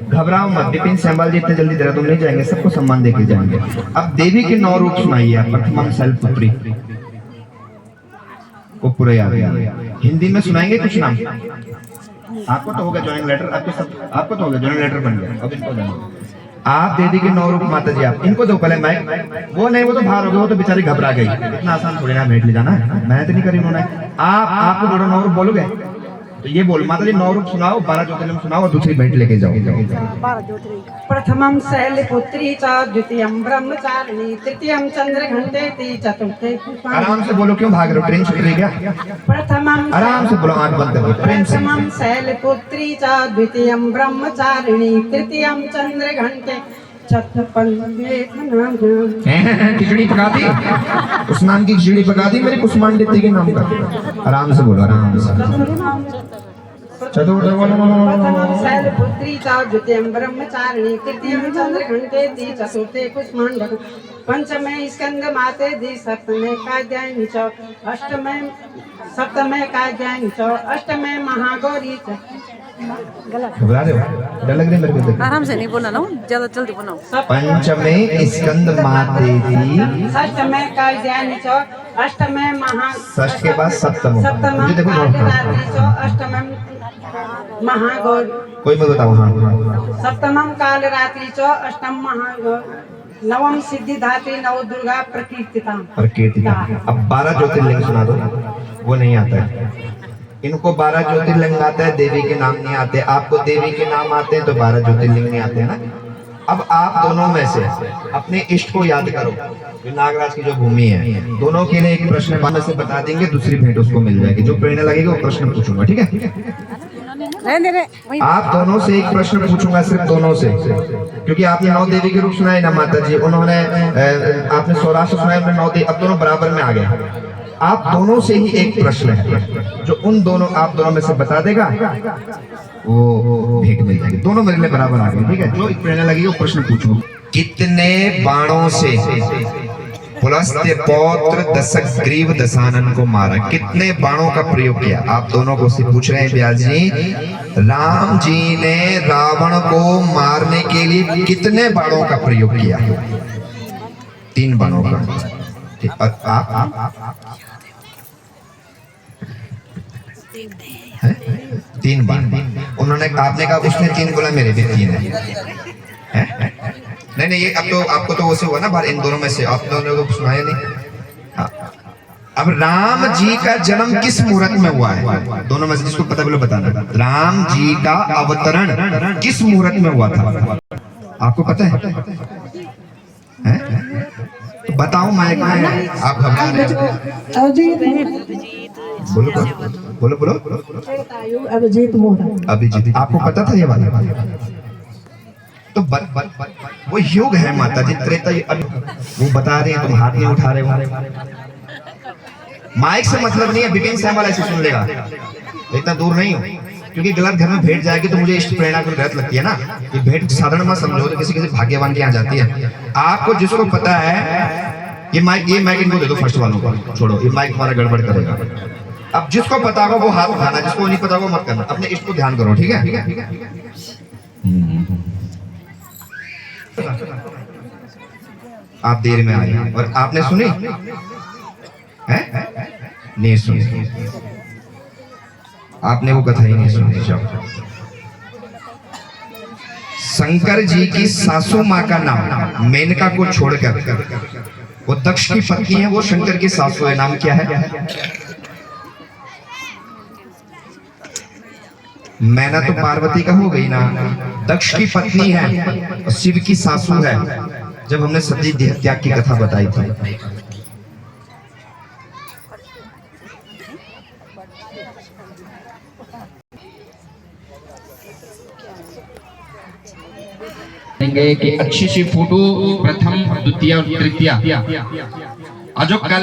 घबराओ मत, विपिन सेमवाल जी इतने जल्दी देहरादून नहीं जाएंगे, सबको सम्मान देके जाएंगे। अब देवी के 9 रूप सुनाइए। प्रथमम शैलपुत्री को पूरे याद है, हिंदी में सुनाएंगे कुछ नाम। आपको तो होगा ज्वाइनिंग लेटर, आपको तो होगा ज्वाइनिंग लेटर बन गया। अब इनको जानो, आप देवी के 9 रूप माता जी, आप इनको दो पहले माइक। वो नहीं, वो तो बाहर हो गए, वो तो बेचारी घबरा गई। इतना आसान थोड़ी ना भेंट ले जाना, मेहनत नहीं करी उन्होंने। आपको दोनों 9 रूप बोलोगे तो ये बोल, माता जी 9 रूप सुनाओ, 12 ज्योतिर्लिंग सुनाओ और दूसरी भेंट लेके जाओ। प्रथमं शैलपुत्री च, द्वितीयं ब्रह्मचारिणी, तृतीयं चंद्रघंटेति, चतुर्थे पुष्पाणि। आराम से बोलो, क्यों भाग रहे हो, ट्रेन छूट रही क्या? प्रथमं आराम से बोलो, आंख बंद करके। प्रथमं शैलपुत्री च, द्वितीयं ब्रह्मचारिणी, तृतीयं चंद्रघंटे, खिचड़ी पका दी, उस नाम की खिचड़ी पका दी मेरी कुष्मांडिती के नाम का। आराम से बोलो, आराम से। प्रथमं शैलपुत्री च, द्वितीयं ब्रह्मचारिणी, तृतीयं चंद्रघंटेति, चतुर्थे कुष्मांडः, पंचमे स्कंदमातेति, सप्तमे कात्यायनी च, सप्तमे कात्यायनी च, अष्टमे महागौरी च। घबरा रहे हो, डर लग रही है मेरे को। आराम से नहीं बोलना ना, ज्यादा जल्दी बोलो। पंचमे स्कंद मातेति, षष्ठमे कात्यायनी च, अष्टमे महा, षष्ठ के बाद सप्तम, मुझे देखो कालरात्रि च, अष्टमे महागौरी। कोई मत बताओ। हाँ, सप्तमं कालरात्रि च, अष्टम महागौरी, नवम सिद्धिदात्री, नव दुर्गा प्रकीर्तिता। अब 12 ज्योतिर्लिंग सुना दो। वो नहीं आता है इनको, 12 ज्योतिर्लिंग आता है, देवी के नाम नहीं आते। आपको देवी के नाम आते हैं तो 12 ज्योतिर्लिंग नहीं आते हैं ना। अब आप दोनों में से अपने इष्ट को याद करो, नागराज की जो भूमि है। दोनों के लिए एक प्रश्न बाद से बता देंगे, दूसरी भेंट उसको मिल जाएगी। जो प्रेरणा लगेगा वो प्रश्न पूछूंगा, ठीक है? आप दोनों से एक प्रश्न पूछूंगा, सिर्फ दोनों से, क्योंकि आपने 9 देवी के रूप सुनाए ना माता जी, उन्होंने आपने सौराष्ट्र सुनाए, उन्होंने 9 देवी, अब दोनों बराबर में आ गए। आप दोनों से ही एक प्रश्न है, जो उन दोनों आप दोनों में से बता देगा वो भेंट मिल जाएगी। दोनों मेरे लिए बराबर आ गए, ठीक है? जो प्रेरणा लगेगी वो प्रश्न पूछूंगा। कितने बाणों से पुलस्त्य पौत्र दशग्रीव दशानन को मारा? कितने बाणों का प्रयोग किया? आप दोनों को से पूछ रहे हैं व्यास जी। राम जी ने रावण को मारने के लिए कितने बाणों का प्रयोग किया? 3 बाणों का। और आप 3 बाण। उन्होंने, आपने कहा उसने 3 बोला, मेरे भी 3 है। नहीं, ये अब तो आपको तो वैसे हुआ ना बाहर, इन दोनों में से आप दोनों को सुनाया नहीं। हाँ। अब राम जी का जन्म किस मुहूर्त में हुआ है? दोनों में से जिसको पता बोलो बताना। राम जी का अवतरण किस मुहूर्त में हुआ था? आपको पता है? तो बताओ माइक में, आप घबरा रहे हो। बोलो बोलो बोलो। अभिजीत, आपको पता था ये वाला? तो वो युग है माता जी, त्रेता। वो बता रहे हैं, तुम हाथ नहीं उठा रहे हो। माइक से मतलब नहीं है, विपिन सेमवाल ऐसे सुन लेगा, इतना दूर नहीं हो, क्योंकि गलत घर में भेंट जाएगी तो मुझे इष्ट प्रेरणा को गलत लगती है ना। ये भेंट साधारण मत समझो, तो किसी भाग्यवान के यहाँ जाती है। आपको जिसको पता है, ये माइक इनको दे दो, फर्स्ट वालों को छोड़ो, ये माइक हमारा गड़बड़ करेगा। अब जिसको पता होगा वो हाथ उठाना, जिसको नहीं पता वो मत करना। अपने इष्ट को ध्यान करो, ठीक है? आप देर में आए और आपने सुनी है? नहीं सुनी, आपने वो कथा ही नहीं सुनी। जब शंकर जी की सासू माँ का नाम मेनका को छोड़कर, वो दक्ष की पत्नी है, वो शंकर की सासू है, नाम क्या है? मैना तो पार्वती का हो गई ना, दक्ष की पत्नी है और शिव की सासू है। जब हमने सती देह त्याग की कथा बताई थी, कि अच्छी सी फोटो प्रथम, द्वितीय और तृतीय, जो कल